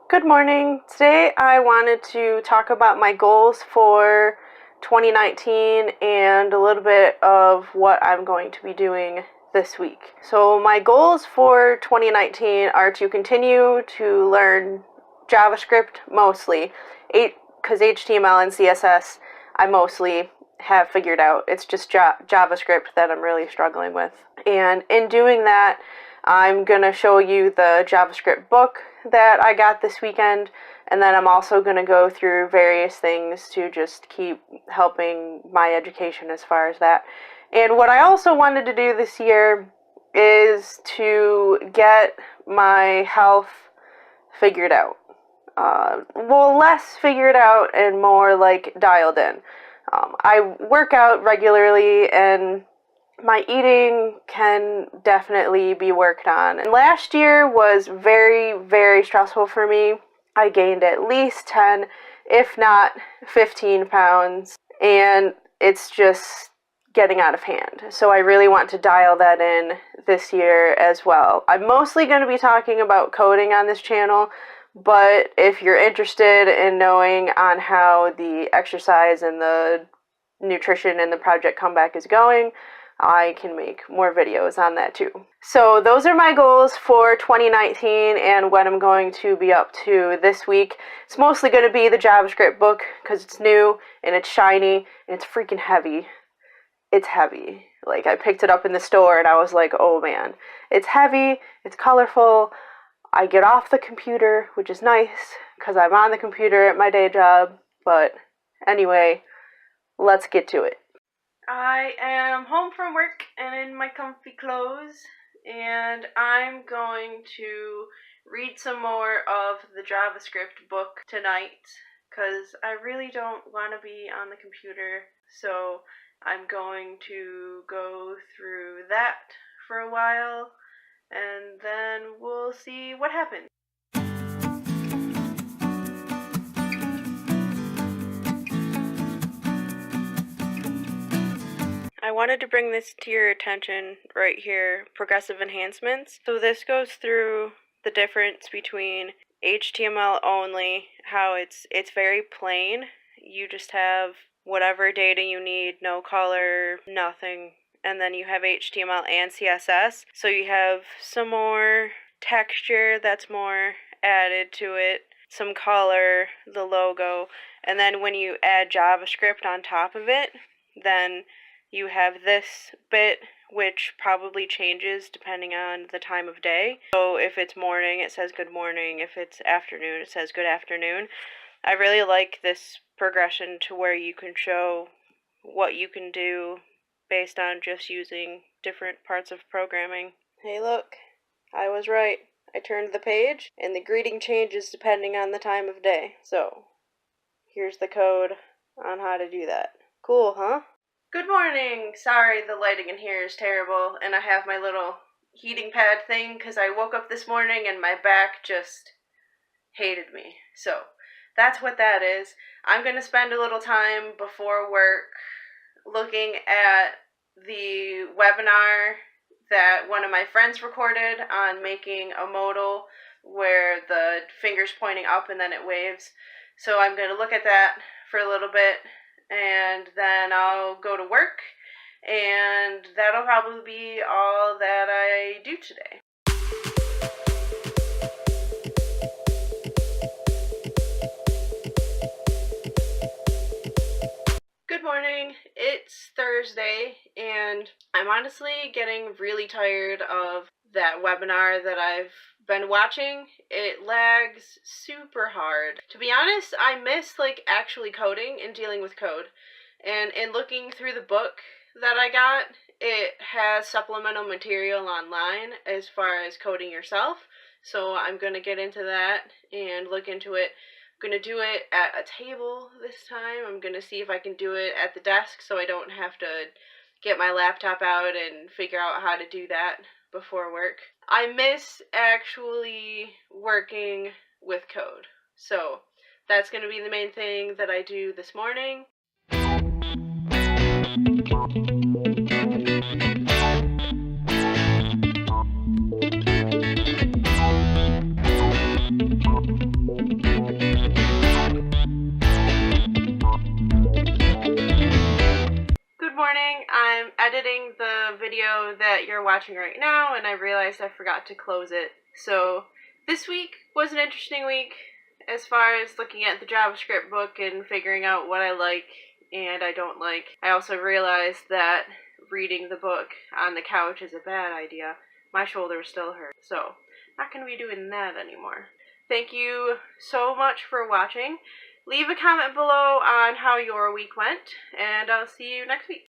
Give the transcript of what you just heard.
Good morning. Today I wanted to talk about my goals for 2019 and a little bit of what I'm going to be doing this week. So my goals for 2019 are to continue to learn JavaScript mostly, because HTML and CSS I mostly have figured out. It's just JavaScript that I'm really struggling with. And in doing that, I'm going to show you the JavaScript book that I got this weekend, and then I'm also going to go through various things to just keep helping my education as far as that. And what I also wanted to do this year is to get my health figured out. Less figured out and more like dialed in. I work out regularly and my eating can definitely be worked on. And last year was very, very stressful for me. I gained at least 10, if not 15 pounds, and it's just getting out of hand. So I really want to dial that in this year as well. I'm mostly going to be talking about coding on this channel, but if you're interested in knowing on how the exercise and the nutrition and the Project Comeback is going, I can make more videos on that too. So those are my goals for 2019 and what I'm going to be up to this week. It's mostly going to be the JavaScript book because it's new and it's shiny and it's freaking heavy. It's heavy. Like, I picked it up in the store and I was like, oh man, it's heavy, it's colorful. I get off the computer, which is nice because I'm on the computer at my day job. But anyway, let's get to it. I am home from work and in my comfy clothes, and I'm going to read some more of the JavaScript book tonight because I really don't want to be on the computer, so I'm going to go through that for a while and then we'll see what happens. I wanted to bring this to your attention right here, progressive enhancements. So this goes through the difference between HTML only, how it's very plain. You just have whatever data you need, no color, nothing. And then you have HTML and CSS. So you have some more texture that's more added to it, some color, the logo. And then when you add JavaScript on top of it, then you have this bit, which probably changes depending on the time of day. So if it's morning, it says good morning. If it's afternoon, it says good afternoon. I really like this progression to where you can show what you can do based on just using different parts of programming. Hey look, I was right. I turned the page, and the greeting changes depending on the time of day. So, here's the code on how to do that. Cool, huh? Good morning! Sorry, the lighting in here is terrible, and I have my little heating pad thing because I woke up this morning and my back just hated me. So, that's what that is. I'm going to spend a little time before work looking at the webinar that one of my friends recorded on making a modal where the finger's pointing up and then it waves. So I'm going to look at that for a little bit, and then I'll go to work, and that'll probably be all that I do today. Good morning. It's Thursday, and I'm honestly getting really tired of that webinar that I've been watching. It lags super hard. To be honest, I miss actually coding and dealing with code. And in looking through the book that I got, it has supplemental material online as far as coding yourself. So I'm going to get into that and look into it. I'm going to do it at a table this time. I'm going to see if I can do it at the desk so I don't have to get my laptop out and figure out how to do that before work. I miss actually working with code. So that's going to be the main thing that I do this morning. editing the video that you're watching right now, and I realized I forgot to close it. So this week was an interesting week as far as looking at the JavaScript book and figuring out what I like and I don't like. I also realized that reading the book on the couch is a bad idea. My shoulder still hurts, so not going to be doing that anymore. Thank you so much for watching. Leave a comment below on how your week went, and I'll see you next week.